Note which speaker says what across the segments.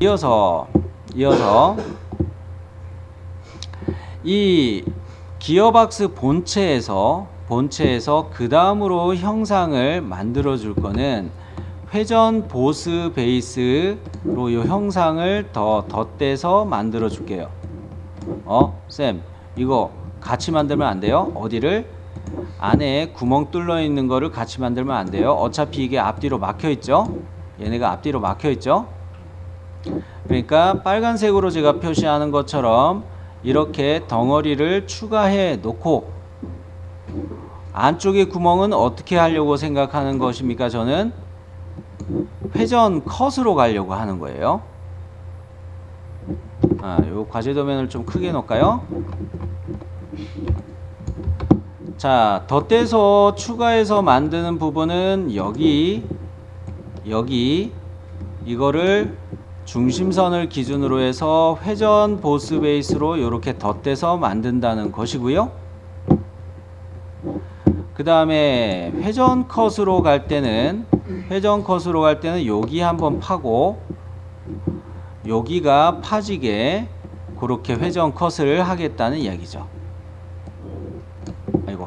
Speaker 1: 이어서 이 기어박스 본체에서 그 다음으로 형상을 만들어 줄 거는 회전 보스 베이스로 이 형상을 더 덧대서 만들어 줄게요. 쌤, 이거 같이 만들면 안 돼요? 어디를? 안에 구멍 뚫려 있는 거를 같이 만들면 안 돼요. 어차피 이게 앞뒤로 막혀 있죠? 얘네가 앞뒤로 막혀 있죠? 그러니까 빨간색으로 제가 표시하는 것처럼 이렇게 덩어리를 추가해 놓고 안쪽의 구멍은 어떻게 하려고 생각하는 것입니까? 저는 회전 컷으로 가려고 하는 거예요. 요 과제 도면을 좀 크게 놓을까요? 자, 덧대서 추가해서 만드는 부분은 여기 이거를 중심선을 기준으로 해서 회전 보스 베이스로 이렇게 덧대서 만든다는 것이고요. 그 다음에 회전 컷으로 갈 때는 여기 한번 파고 여기가 파지게 그렇게 회전 컷을 하겠다는 이야기죠. 아이고,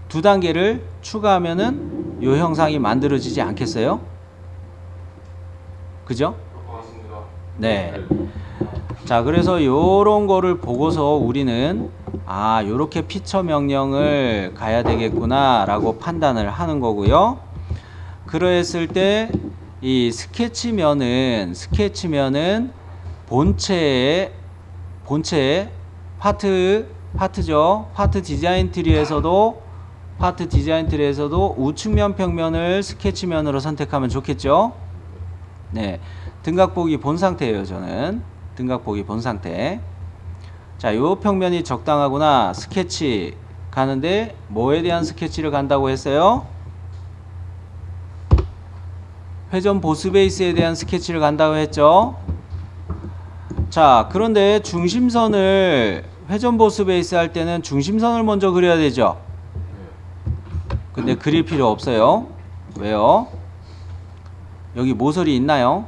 Speaker 1: 두 단계를 추가하면은 이 형상이 만들어지지 않겠어요? 그죠? 네. 자, 그래서 요런 거를 보고서 우리는 요렇게 피처 명령을 가야 되겠구나 라고 판단을 하는 거고요. 그랬을 때 이 스케치면은 본체의 파트죠. 파트 디자인 트리에서도 우측면 평면을 스케치면으로 선택하면 좋겠죠. 네. 등각보기 본 상태예요, 저는. 등각보기 본 상태. 자, 요 평면이 적당하구나. 스케치 가는데 뭐에 대한 스케치를 간다고 했어요? 회전 보스 베이스에 대한 스케치를 간다고 했죠. 자, 그런데 중심선을 회전 보스 베이스 할 때는 중심선을 먼저 그려야 되죠. 근데 그릴 필요 없어요. 왜요? 여기 모서리 있나요?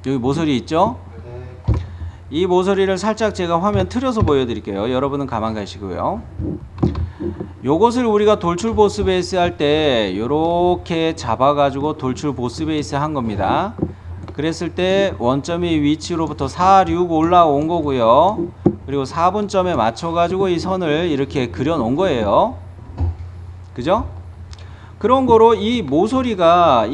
Speaker 1: 여기 모서리 있죠? 이 모서리를 살짝 제가 화면 틀어서 보여드릴게요. 여러분은 가만 가시고요. 요것을 우리가 돌출 보스 베이스 할 때 요렇게 잡아가지고 돌출 보스 베이스 한 겁니다. 그랬을 때 원점이 위치로부터 4, 6 올라온 거고요. 그리고 4분점에 맞춰가지고 이 선을 이렇게 그려 놓은 거예요. 그죠? 그런 거로 이 모서리가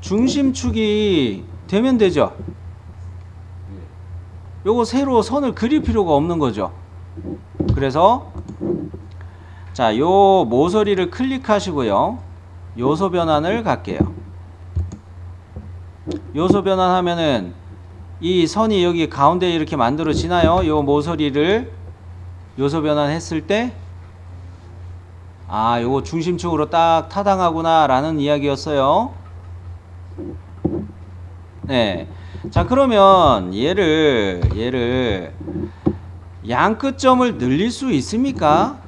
Speaker 1: 중심축이 되면 되죠. 요거 새로 선을 그릴 필요가 없는 거죠. 그래서 자, 요 모서리를 클릭하시고요. 요소 변환을 갈게요. 요소 변환하면은 이 선이 여기 가운데 이렇게 만들어지나요? 요 모서리를 요소 변환했을 때 요거 중심축으로 딱 타당하구나 라는 이야기였어요. 네. 자, 그러면 얘를 양 끝점을 늘릴 수 있습니까?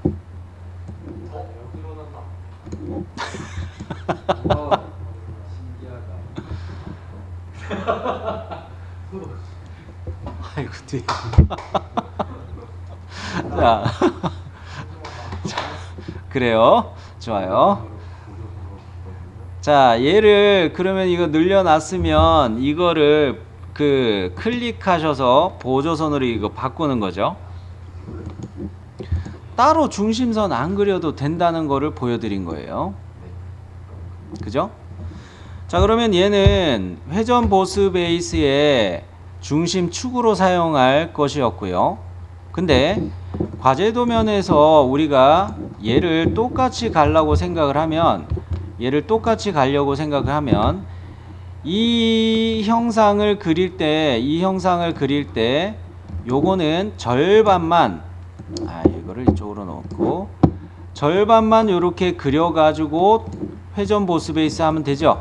Speaker 1: 아이고, 뒤에. 자, 그래요. 좋아요. 자, 얘를 그러면 이거 늘려놨으면 이거를 클릭하셔서 보조선으로 이거 바꾸는 거죠. 따로 중심선 안 그려도 된다는 거를 보여드린 거예요. 그죠? 자, 그러면 얘는 회전 보스 베이스의 중심축으로 사용할 것이었고요. 근데 과제 도면에서 우리가 얘를 똑같이 가려고 생각을 하면 이 형상을 그릴 때 요거는 절반만 이거를 이쪽으로 놓고 절반만 요렇게 그려가지고 회전 보스 베이스 하면 되죠.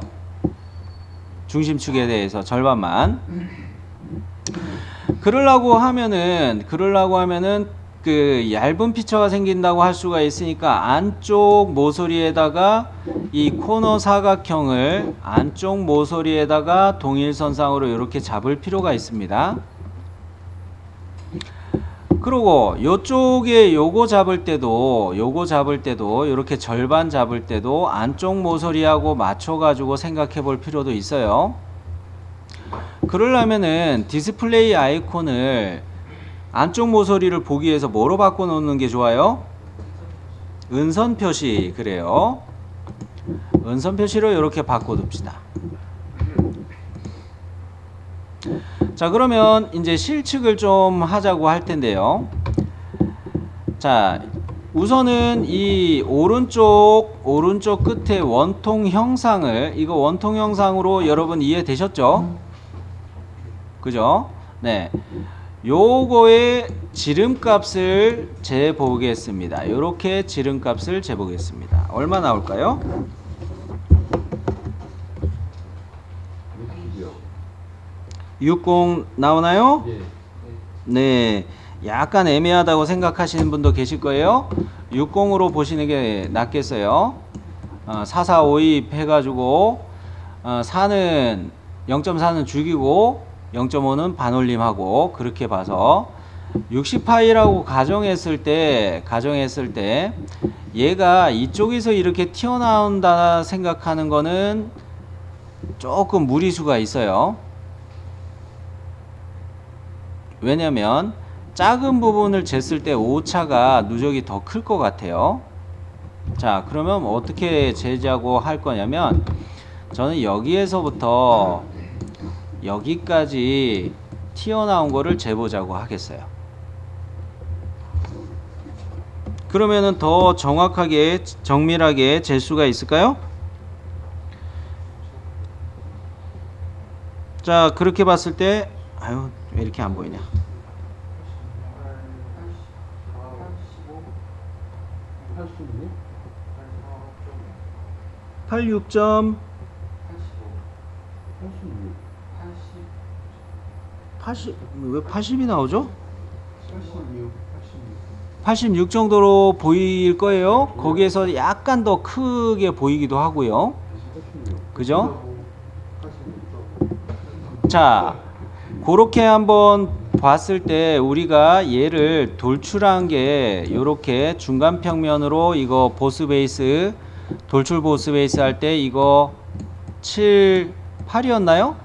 Speaker 1: 중심축에 대해서 절반만. 그러려고 하면은 그 얇은 피처가 생긴다고 할 수가 있으니까 안쪽 모서리에다가 이 코너 사각형을 안쪽 모서리에다가 동일선상으로 이렇게 잡을 필요가 있습니다. 그리고 요쪽에 요거 잡을 때도 이렇게 절반 잡을 때도 안쪽 모서리하고 맞춰 가지고 생각해 볼 필요도 있어요. 그러려면은 디스플레이 아이콘을 안쪽 모서리를 보기 위해서 뭐로 바꿔 놓는 게 좋아요? 은선 표시. 그래요. 은선 표시로 이렇게 바꿔 둡시다. 자, 그러면 이제 실측을 좀 하자고 할 텐데요. 자, 우선은 이 오른쪽 끝에 원통 형상을, 이거 원통 형상으로 여러분 이해되셨죠? 그죠? 네. 요거의 지름값을 재보겠습니다. 요렇게 지름값을 재보겠습니다. 얼마 나올까요? 60 나오나요? 네. 약간 애매하다고 생각하시는 분도 계실 거예요. 60으로 보시는 게 낫겠어요. 4452 해가지고 0.4는 죽이고 0.5는 반올림하고 그렇게 봐서 60파이라고 가정했을 때 얘가 이쪽에서 이렇게 튀어나온다 생각하는 거는 조금 무리수가 있어요. 왜냐면 작은 부분을 쟀을 때 오차가 누적이 더 클 것 같아요. 자, 그러면 어떻게 재자고 할 거냐면 저는 여기에서부터 여기까지 튀어나온 거를 재보자고 하겠어요. 그러면은 더 정확하게 정밀하게 잴 수가 있을까요? 자, 그렇게 봤을 때 아유, 왜 이렇게 안 보이냐? 86점 80, 왜 80이 나오죠? 86 정도로 보일 거예요. 거기에서 약간 더 크게 보이기도 하고요. 그죠? 자, 그렇게 한번 봤을 때 우리가 얘를 돌출한 게 요렇게 중간 평면으로 이거 보스 베이스 돌출 보스 베이스 할 때 이거 7, 8이었나요?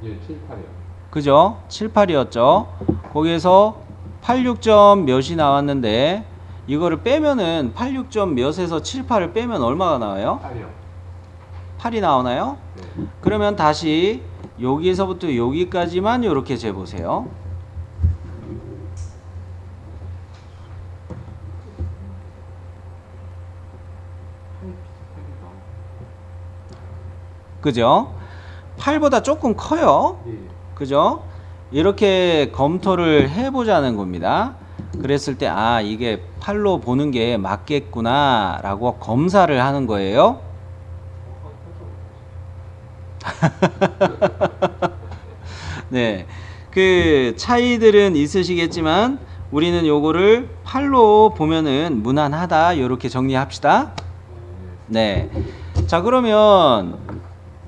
Speaker 2: 예, 7, 8이요.
Speaker 1: 그죠? 7, 8이었죠. 거기에서 86점 몇이 나왔는데 이거를 빼면은 86점 몇에서 7, 8을 빼면 얼마가 나와요?
Speaker 2: 8이요.
Speaker 1: 8이 나오나요?
Speaker 2: 네.
Speaker 1: 그러면 다시 여기에서부터 여기까지만 이렇게 재보세요. 그죠? 8보다 조금 커요.
Speaker 2: 예.
Speaker 1: 그죠? 이렇게 검토를 해보자는 겁니다. 그랬을 때, 아, 이게 8로 보는 게 맞겠구나, 라고 검사를 하는 거예요. 네. 그 차이들은 있으시겠지만, 우리는 요거를 8로 보면은 무난하다, 요렇게 정리합시다. 네. 자, 그러면,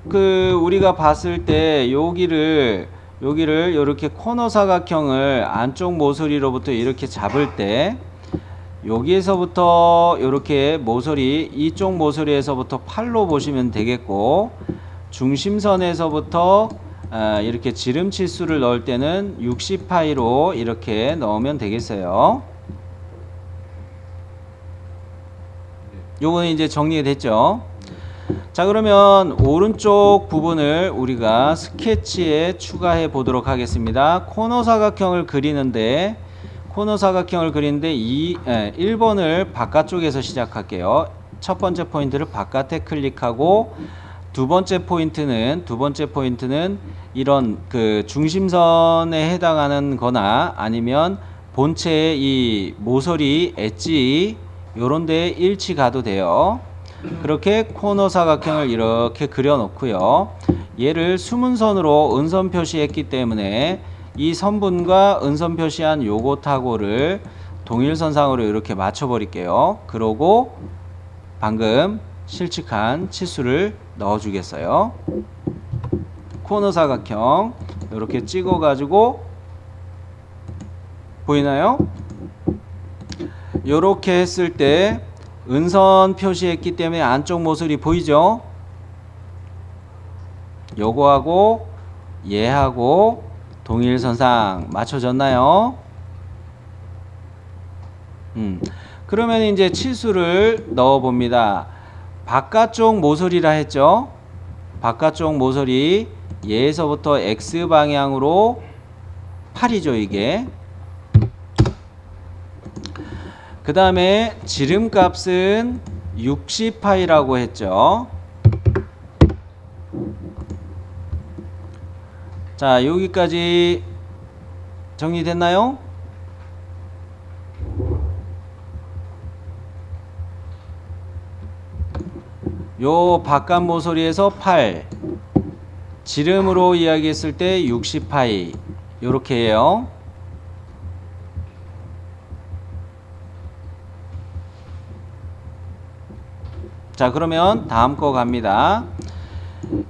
Speaker 1: 우리가 봤을 때, 여기를 이렇게 코너 사각형을 안쪽 모서리로부터 이렇게 잡을 때 여기에서부터 이렇게 모서리 이쪽 모서리에서부터 8로 보시면 되겠고 중심선에서부터 이렇게 지름치수를 넣을 때는 60파이로 이렇게 넣으면 되겠어요. 요거는 이제 정리가 됐죠. 자, 그러면 오른쪽 부분을 우리가 스케치에 추가해 보도록 하겠습니다. 코너 사각형을 그리는데 1번을 바깥쪽에서 시작할게요. 첫 번째 포인트를 바깥에 클릭하고 두 번째 포인트는 이런 그 중심선에 해당하는 거나 아니면 본체의 이 모서리 엣지 요런 데에 일치 가도 돼요. 그렇게 코너 사각형을 이렇게 그려 놓고요. 얘를 수문선으로 은선 표시했기 때문에 이 선분과 은선 표시한 요거 타고를 동일선상으로 이렇게 맞춰 버릴게요. 그러고 방금 실측한 치수를 넣어 주겠어요. 코너 사각형 이렇게 찍어 가지고 보이나요? 이렇게 했을 때 은선 표시했기 때문에 안쪽 모서리 보이죠? 요거하고 얘하고 동일선상 맞춰졌나요? 그러면 이제 치수를 넣어 봅니다. 바깥쪽 모서리라 했죠? 바깥쪽 모서리 얘에서부터 X 방향으로 8이죠 이게. 그 다음에 지름값은 60파이라고 했죠. 자, 여기까지 정리됐나요? 요 바깥 모서리에서 8, 지름으로 이야기했을 때 60파이 요렇게 해요. 자, 그러면 다음 거 갑니다.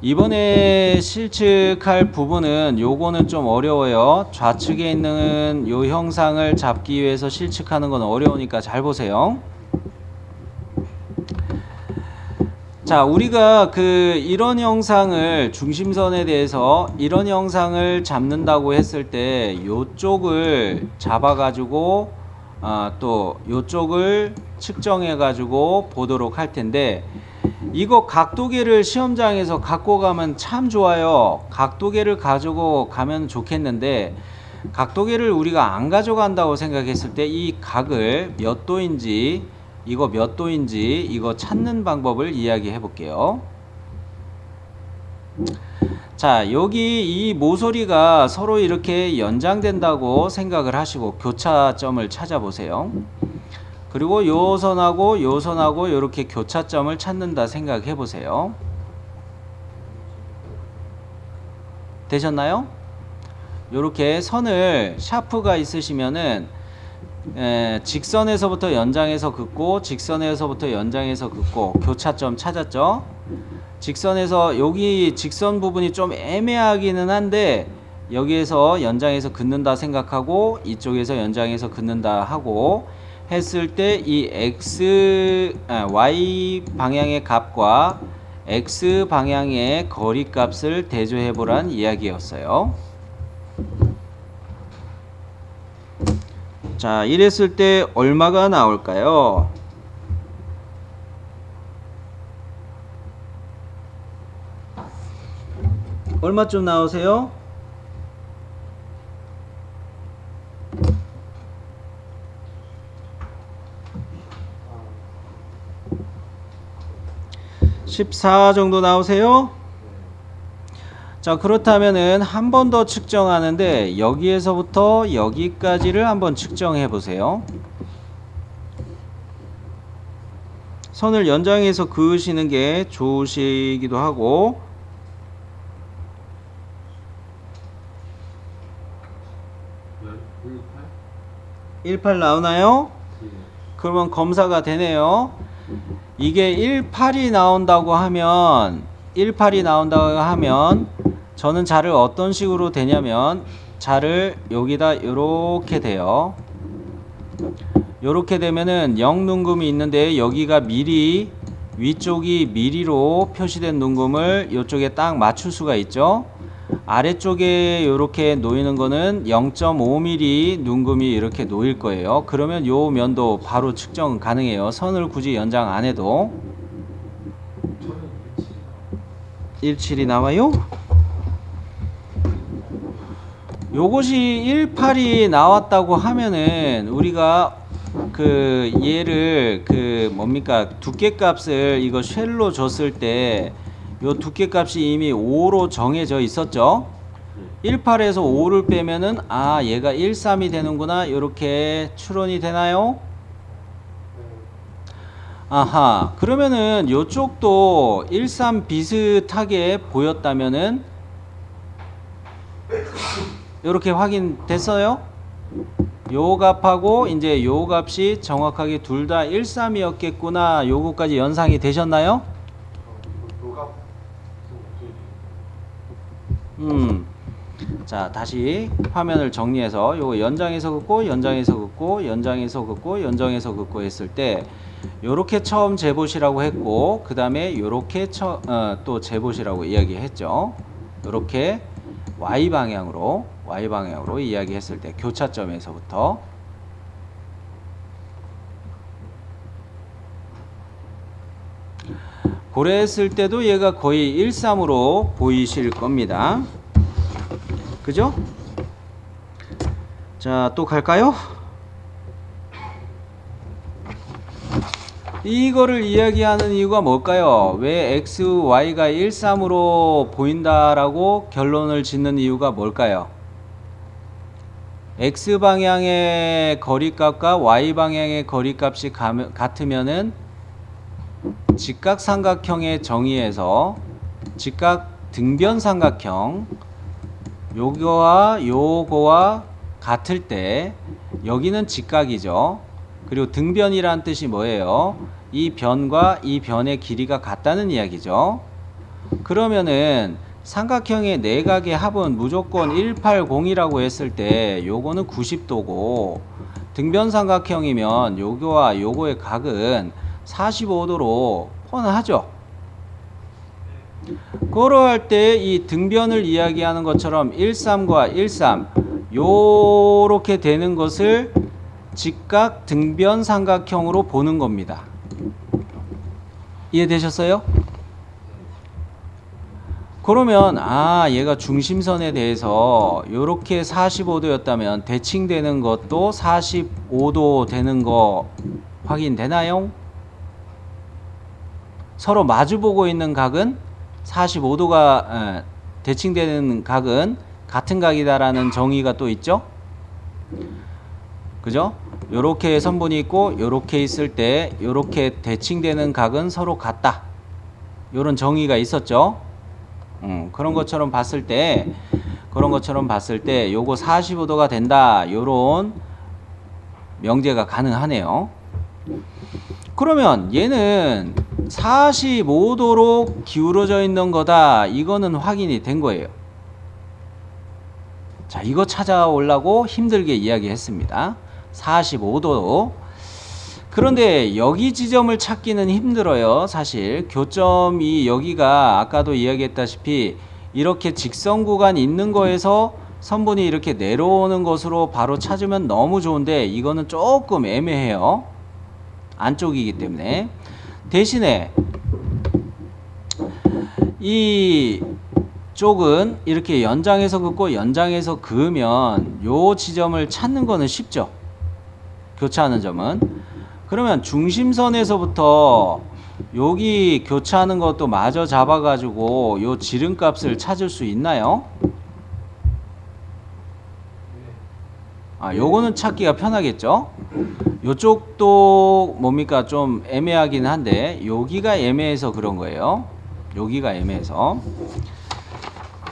Speaker 1: 이번에 실측할 부분은 요거는 좀 어려워요. 좌측에 있는 요 형상을 잡기 위해서 실측하는 건 어려우니까 잘 보세요. 자, 우리가 이런 형상을 중심선에 대해서 이런 형상을 잡는다고 했을 때 요쪽을 잡아 가지고 또 요쪽을 측정해 가지고 보도록 할 텐데, 이거 각도계를 시험장에서 갖고 가면 참 좋아요. 각도계를 가지고 가면 좋겠는데 각도계를 우리가 안 가져간다고 생각했을 때 이 각을 몇 도인지 이거 몇 도인지 이거 찾는 방법을 이야기해 볼게요. 자, 여기 이 모서리가 서로 이렇게 연장된다고 생각을 하시고 교차점을 찾아보세요. 그리고 요 선하고 요 선하고 이렇게 교차점을 찾는다 생각해 보세요. 되셨나요? 요렇게 선을 샤프가 있으시면은 직선에서부터 연장해서 긋고 직선에서부터 연장해서 긋고 교차점 찾았죠? 직선에서 여기 직선 부분이 좀 애매하기는 한데 여기에서 연장해서 긋는다 생각하고 이쪽에서 연장해서 긋는다 하고 했을 때 이 Y 방향의 값과 X 방향의 거리 값을 대조해 보란 이야기였어요. 자, 이랬을 때 얼마가 나올까요? 얼마쯤 나오세요? (14) 정도 나오세요? 자, 그렇다면은 한 번 더 측정하는데 여기에서부터 여기까지를 한번 측정해 보세요. 선을 연장해서 그으시는 게 좋으시기도 하고. 18 나오나요? 그러면 검사가 되네요. 이게 18이 나온다고 하면 저는 자를 어떤 식으로 되냐면 자를 여기다 이렇게 돼요. 이렇게 되면은 0 눈금이 있는데 여기가 미리, 위쪽이 미리로 표시된 눈금을 이쪽에 딱 맞출 수가 있죠. 아래쪽에 이렇게 놓이는 거는 0.5mm 눈금이 이렇게 놓일 거예요. 그러면 요 면도 바로 측정 가능해요. 선을 굳이 연장 안 해도. 17이 나와요? 요것이 18이 나왔다고 하면은 우리가 얘를 뭡니까 두께값을 이거 쉘로 줬을 때 요 두께값이 이미 5로 정해져 있었죠. 18에서 5를 빼면은 얘가 13이 되는구나, 요렇게 추론이 되나요? 아하, 그러면은 요쪽도 13 비슷하게 보였다면은 이렇게 확인됐어요? 요 값하고 이제 요 값이 정확하게 둘 다 13이었겠구나. 요거까지 연상이 되셨나요?
Speaker 2: 요값
Speaker 1: 자, 다시 화면을 정리해서 요거 연장해서 긋고 연장해서 긋고 연장해서 긋고 연장해서 긋고 했을 때 요렇게 처음 재보시라고 했고, 그 다음에 요렇게 또 재보시라고 이야기했죠. 요렇게 Y방향으로 이야기했을 때 교차점에서부터 고려했을 때도 얘가 거의 13으로 보이실 겁니다. 그죠? 자, 또 갈까요? 이거를 이야기하는 이유가 뭘까요? 왜 x, y가 13으로 보인다라고 결론을 짓는 이유가 뭘까요? x방향의 거리값과 y방향의 거리값이 같으면은 직각삼각형의 정의에서 직각 등변삼각형 요거와 같을 때 여기는 직각이죠. 그리고 등변이란 뜻이 뭐예요? 이 변과 이 변의 길이가 같다는 이야기죠. 그러면은 삼각형의 내각의 합은 무조건 180이라고 했을 때 요거는 90도고, 등변삼각형이면 요거와 요거의 각은 45도로 뻔하죠. 그러할 때 이 등변을 이야기하는 것처럼 13과 13 요렇게 되는 것을 직각 등변 삼각형으로 보는 겁니다. 이해되셨어요? 그러면 얘가 중심선에 대해서 요렇게 45도였다면 대칭되는 것도 45도 되는 거 확인되나요? 서로 마주보고 있는 각은 45도가 대칭되는 각은 같은 각이다라는 정의가 또 있죠. 그죠? 요렇게 선분이 있고 요렇게 있을 때 요렇게 대칭되는 각은 서로 같다. 요런 정의가 있었죠. 그런 것처럼 봤을 때 요거 45도가 된다. 요런 명제가 가능하네요. 그러면 얘는 45도로 기울어져 있는 거다. 이거는 확인이 된 거예요. 자, 이거 찾아오려고 힘들게 이야기했습니다. 45도. 그런데 여기 지점을 찾기는 힘들어요. 사실 교점이 여기가 아까도 이야기했다시피 이렇게 직선 구간이 있는 거에서 선분이 이렇게 내려오는 것으로 바로 찾으면 너무 좋은데 이거는 조금 애매해요. 안쪽이기 때문에. 대신에 이 쪽은 이렇게 연장해서 긋고 연장해서 그으면 요 지점을 찾는 거는 쉽죠. 교차하는 점은. 그러면 중심선에서부터 여기 교차하는 것도 마저 잡아가지고 요 지름값을 찾을 수 있나요? 요거는 찾기가 편하겠죠. 요쪽도 뭡니까 좀 애매하긴 한데 여기가 애매해서 그런 거예요. 여기가 애매해서.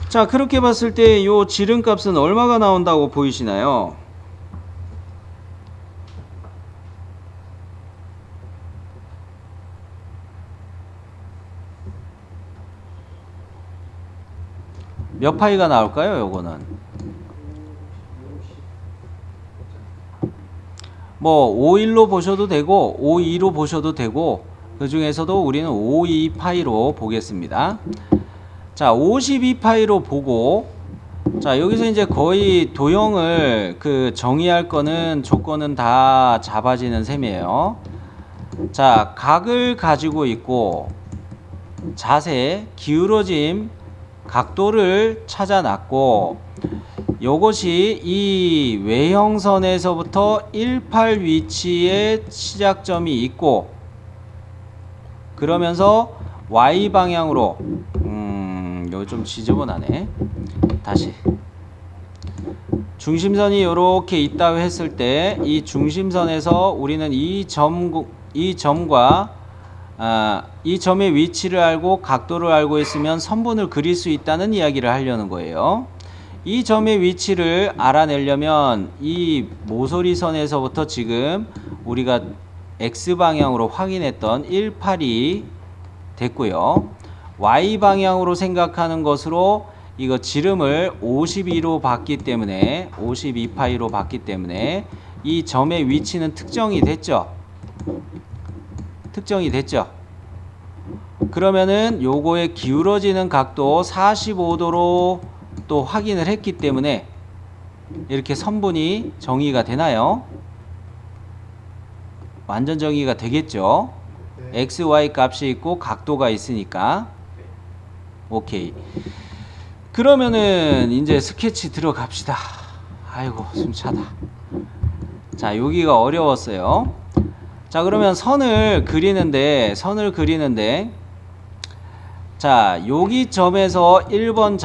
Speaker 1: 자, 그렇게 봤을 때 요 지름값은 얼마가 나온다고 보이시나요? 몇 파이가 나올까요? 요거는 뭐 51로 보셔도 되고 52로 보셔도 되고, 그 중에서도 우리는 52파이로 보겠습니다. 자, 52파이로 보고, 자, 여기서 이제 거의 도형을 정의할 거는 조건은 다 잡아지는 셈이에요. 자, 각을 가지고 있고 자세, 기울어짐, 각도를 찾아놨고, 요것이 이 외형선에서부터 18 위치에 시작점이 있고, 그러면서 Y방향으로 여기 좀 지저분하네. 다시 중심선이 이렇게 있다고 했을 때 이 중심선에서 우리는 이 점과 이 점의 위치를 알고 각도를 알고 있으면 선분을 그릴 수 있다는 이야기를 하려는 거예요. 이 점의 위치를 알아내려면 이 모서리선에서부터 지금 우리가 X방향으로 확인했던 182 됐고요. Y방향으로 생각하는 것으로 이거 지름을 52로 봤기 때문에 52파이로 봤기 때문에 이 점의 위치는 특정이 됐죠. 특정이 됐죠. 그러면은 요거의 기울어지는 각도 45도로 또 확인을 했기 때문에 이렇게 선분이 정의가 되나요? 완전 정의가 되겠죠.
Speaker 2: 네.
Speaker 1: X, Y 값이 있고 각도가 있으니까. 오케이. 그러면은 이제 스케치 들어갑시다. 아이고 숨차다. 자, 여기가 어려웠어요. 자, 그러면 선을 그리는데 자, 여기 점에서 1번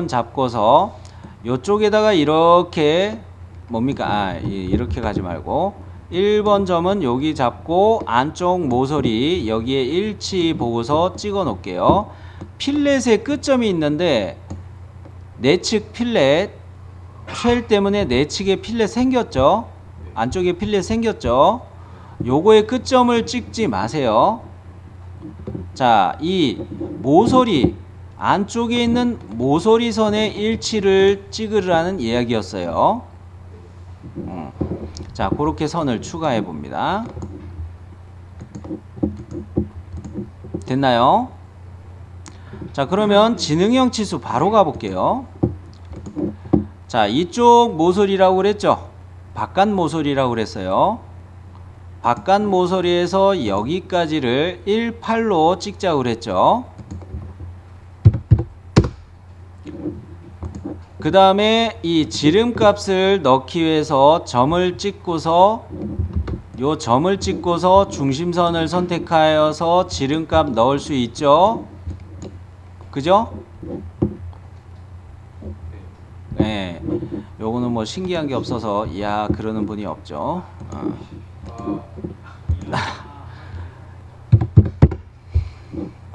Speaker 1: 잡고서 요쪽에다가 이렇게 뭡니까? 이렇게 가지 말고 1번 점은 여기 잡고 안쪽 모서리 여기에 일치 보고서 찍어 놓을게요. 필렛의 끝점이 있는데 내측 필렛 쉘 때문에 내측에 필렛 생겼죠. 안쪽에 필렛 생겼죠. 요거의 끝점을 찍지 마세요. 자, 이 모서리 안쪽에 있는 모서리선의 일치를 찍으라는 이야기였어요. 자, 그렇게 선을 추가해 봅니다. 됐나요? 자, 그러면 지능형 치수 바로 가볼게요. 자, 이쪽 모서리라고 그랬죠? 바깥 모서리라고 그랬어요. 바깥 모서리에서 여기까지를 18로 찍자고 그랬죠. 그 다음에 이 지름값을 넣기 위해서 점을 찍고서 요 점을 찍고서 중심선을 선택하여서 지름값 넣을 수 있죠. 그죠? 네. 요거는 뭐 신기한 게 없어서 이야 그러는 분이 없죠.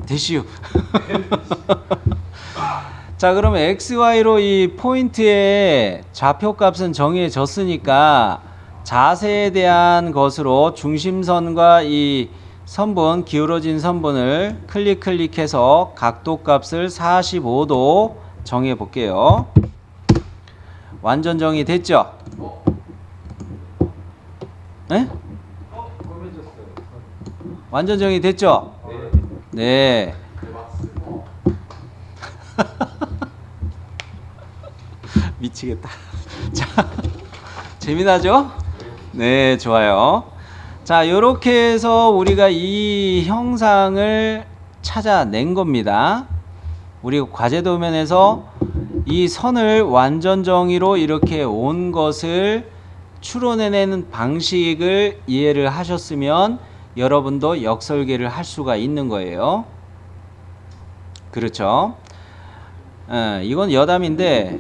Speaker 1: 대시우. 자, 그러면 XY로 이 포인트의 좌표값은 정해졌으니까 자세에 대한 것으로 중심선과 이 선분, 기울어진 선분을 클릭해서 각도값을 45도 정해 볼게요. 완전 정의 됐죠? 네? 완전 정의 됐죠? 네. 미치겠다. 자, 재미나죠? 네, 좋아요. 자, 요렇게 해서 우리가 이 형상을 찾아낸 겁니다. 우리 과제 도면에서 이 선을 완전 정의로 이렇게 온 것을 추론해내는 방식을 이해를 하셨으면 여러분도 역설계를 할 수가 있는 거예요. 그렇죠? 이건 여담인데,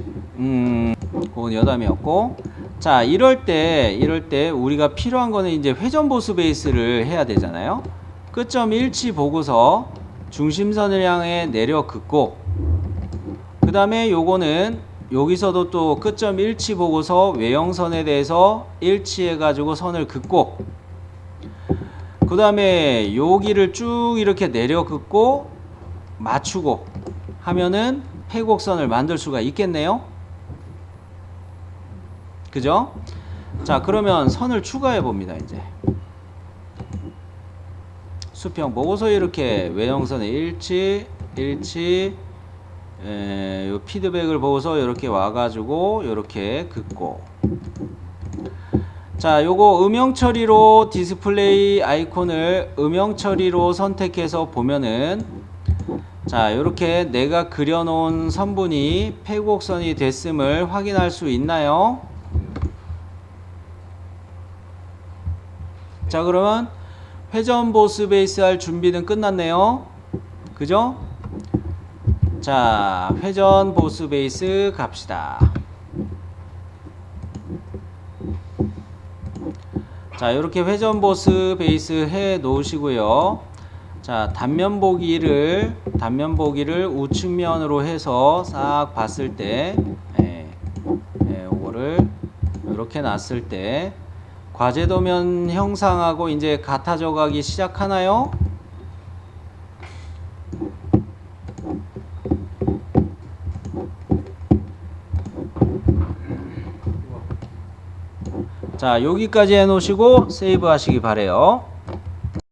Speaker 1: 그건 여담이었고, 자, 이럴 때 우리가 필요한 거는 이제 회전 보수 베이스를 해야 되잖아요. 끝점 일치 보고서 중심선을 향해 내려 긋고, 그 다음에 요거는 여기서도 또 끝점 일치 보고서 외형선에 대해서 일치해 가지고 선을 긋고, 그 다음에 여기를 쭉 이렇게 내려 긋고 맞추고 하면은 패곡선을 만들 수가 있겠네요. 그죠? 자, 그러면 선을 추가해 봅니다. 이제 수평 보고서 이렇게 외형선의 일치 요 피드백을 보고서 이렇게 와가지고 이렇게 긋고, 자, 요거 음영 처리로 디스플레이 아이콘을 음영 처리로 선택해서 보면은, 자, 요렇게 내가 그려놓은 선분이 패곡선이 됐음을 확인할 수 있나요? 자, 그러면 회전 보스 베이스 할 준비는 끝났네요. 그죠? 자, 회전 보스 베이스 갑시다. 자, 이렇게 회전 보스 베이스 해 놓으시고요. 자, 단면 보기를 우측면으로 해서 싹 봤을 때, 요거를 이렇게 놨을 때 과제도면 형상하고 이제 같아져 가기 시작하나요? 자, 여기까지 해 놓으시고 세이브 하시기 바래요.